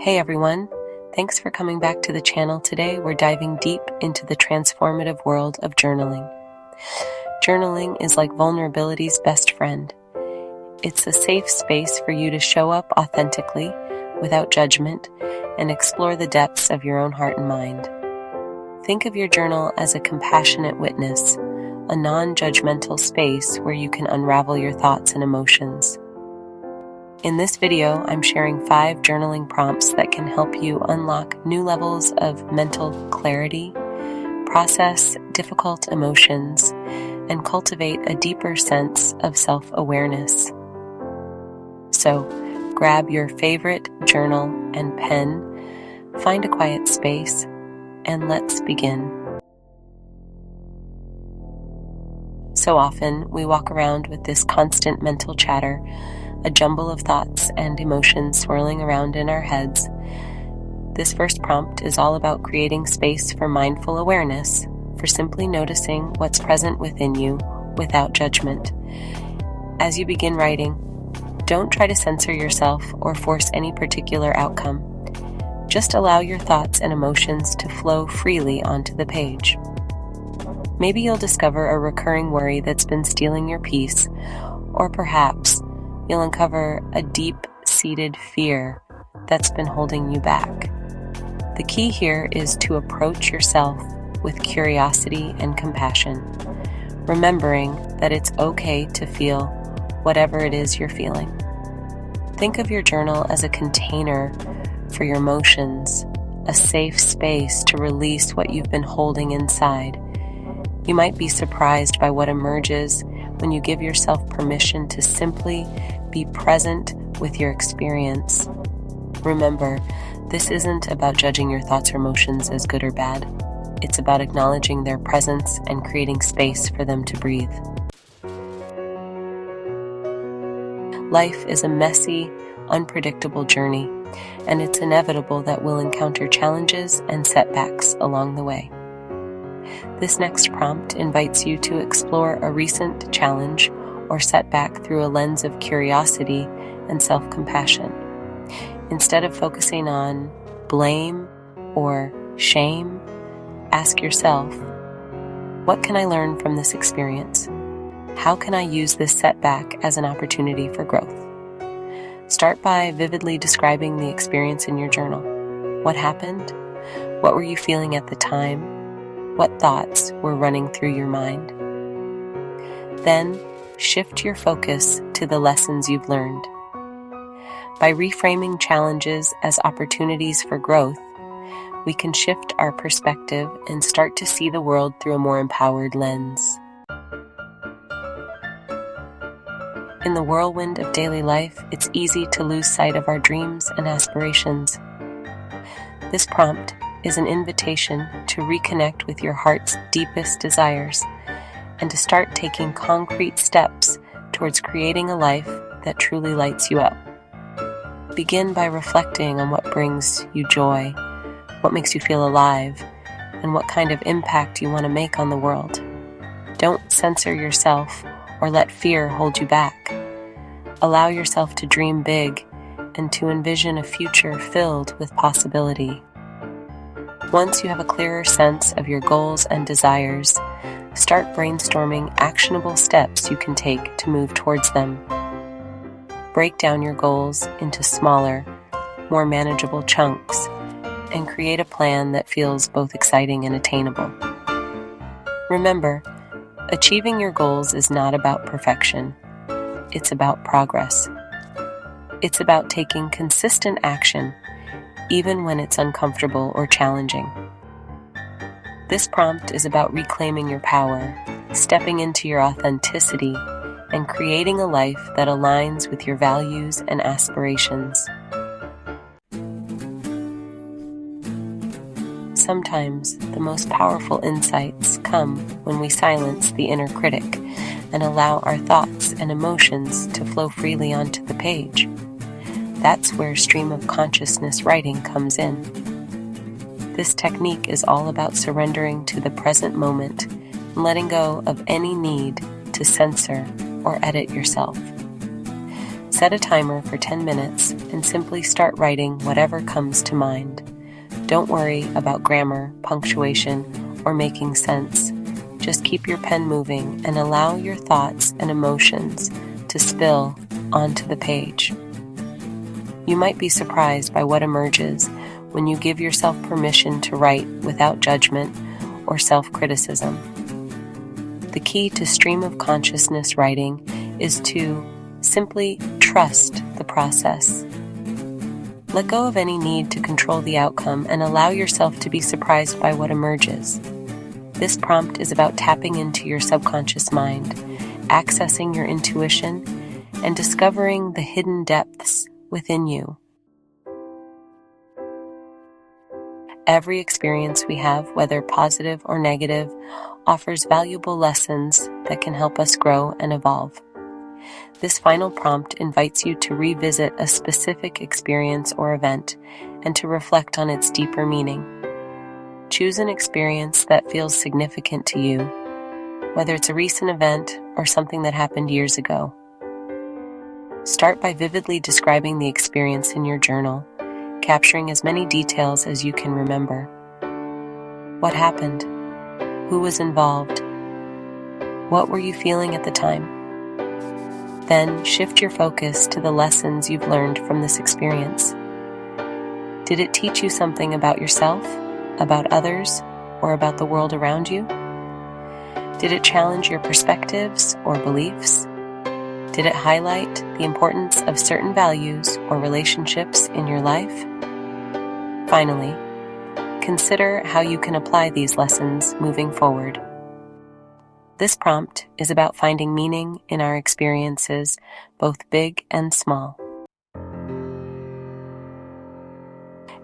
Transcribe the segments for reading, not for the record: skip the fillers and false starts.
Hey everyone, thanks for coming back to the channel. Today we're diving deep into the transformative world of journaling. Journaling is like vulnerability's best friend. It's a safe space for you to show up authentically, without judgment, and explore the depths of your own heart and mind. Think of your journal as a compassionate witness, a non-judgmental space where you can unravel your thoughts and emotions. In this video, I'm sharing 5 journaling prompts that can help you unlock new levels of mental clarity, process difficult emotions, and cultivate a deeper sense of self-awareness. So, grab your favorite journal and pen, find a quiet space, and let's begin. So often, we walk around with this constant mental chatter, a jumble of thoughts and emotions swirling around in our heads. This first prompt is all about creating space for mindful awareness, for simply noticing what's present within you without judgment. As you begin writing, don't try to censor yourself or force any particular outcome. Just allow your thoughts and emotions to flow freely onto the page. Maybe you'll discover a recurring worry that's been stealing your peace, or perhaps you'll uncover a deep-seated fear that's been holding you back. The key here is to approach yourself with curiosity and compassion, remembering that it's okay to feel whatever it is you're feeling. Think of your journal as a container for your emotions, a safe space to release what you've been holding inside. You might be surprised by what emerges when you give yourself permission to simply be present with your experience. Remember, this isn't about judging your thoughts or emotions as good or bad. It's about acknowledging their presence and creating space for them to breathe. Life is a messy, unpredictable journey, and it's inevitable that we'll encounter challenges and setbacks along the way. This next prompt invites you to explore a recent challenge or setback through a lens of curiosity and self-compassion. Instead of focusing on blame or shame, ask yourself, what can I learn from this experience? How can I use this setback as an opportunity for growth? Start by vividly describing the experience in your journal. What happened? What were you feeling at the time? What thoughts were running through your mind? Then, shift your focus to the lessons you've learned. By reframing challenges as opportunities for growth, we can shift our perspective and start to see the world through a more empowered lens. In the whirlwind of daily life, it's easy to lose sight of our dreams and aspirations. This prompt is an invitation to reconnect with your heart's deepest desires and to start taking concrete steps towards creating a life that truly lights you up. Begin by reflecting on what brings you joy, what makes you feel alive, and what kind of impact you want to make on the world. Don't censor yourself or let fear hold you back. Allow yourself to dream big and to envision a future filled with possibility. Once you have a clearer sense of your goals and desires, start brainstorming actionable steps you can take to move towards them. Break down your goals into smaller, more manageable chunks, and create a plan that feels both exciting and attainable. Remember, achieving your goals is not about perfection. It's about progress. It's about taking consistent action, even when it's uncomfortable or challenging. This prompt is about reclaiming your power, stepping into your authenticity, and creating a life that aligns with your values and aspirations. Sometimes the most powerful insights come when we silence the inner critic and allow our thoughts and emotions to flow freely onto the page. That's where stream of consciousness writing comes in. This technique is all about surrendering to the present moment and letting go of any need to censor or edit yourself. Set a timer for 10 minutes and simply start writing whatever comes to mind. Don't worry about grammar, punctuation, or making sense. Just keep your pen moving and allow your thoughts and emotions to spill onto the page. You might be surprised by what emerges when you give yourself permission to write without judgment or self-criticism. The key to stream of consciousness writing is to simply trust the process. Let go of any need to control the outcome and allow yourself to be surprised by what emerges. This prompt is about tapping into your subconscious mind, accessing your intuition, and discovering the hidden depths within you. Every experience we have, whether positive or negative, offers valuable lessons that can help us grow and evolve. This final prompt invites you to revisit a specific experience or event and to reflect on its deeper meaning. Choose an experience that feels significant to you, whether it's a recent event or something that happened years ago. Start by vividly describing the experience in your journal, capturing as many details as you can remember. What happened? Who was involved? What were you feeling at the time? Then shift your focus to the lessons you've learned from this experience. Did it teach you something about yourself, about others, or about the world around you? Did it challenge your perspectives or beliefs? Did it highlight the importance of certain values or relationships in your life? Finally, consider how you can apply these lessons moving forward. This prompt is about finding meaning in our experiences, both big and small.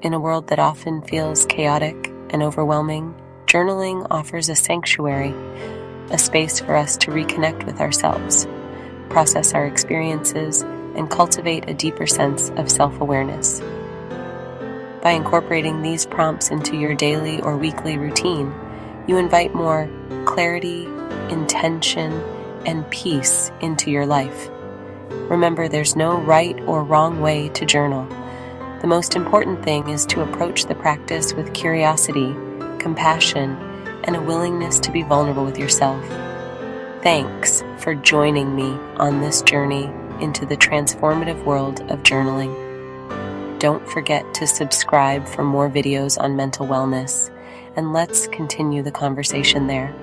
In a world that often feels chaotic and overwhelming, journaling offers a sanctuary, a space for us to reconnect with ourselves, process our experiences, and cultivate a deeper sense of self-awareness. By incorporating these prompts into your daily or weekly routine, you invite more clarity, intention, and peace into your life. Remember, there's no right or wrong way to journal. The most important thing is to approach the practice with curiosity, compassion, and a willingness to be vulnerable with yourself. Thanks for joining me on this journey into the transformative world of journaling. Don't forget to subscribe for more videos on mental wellness, and let's continue the conversation there.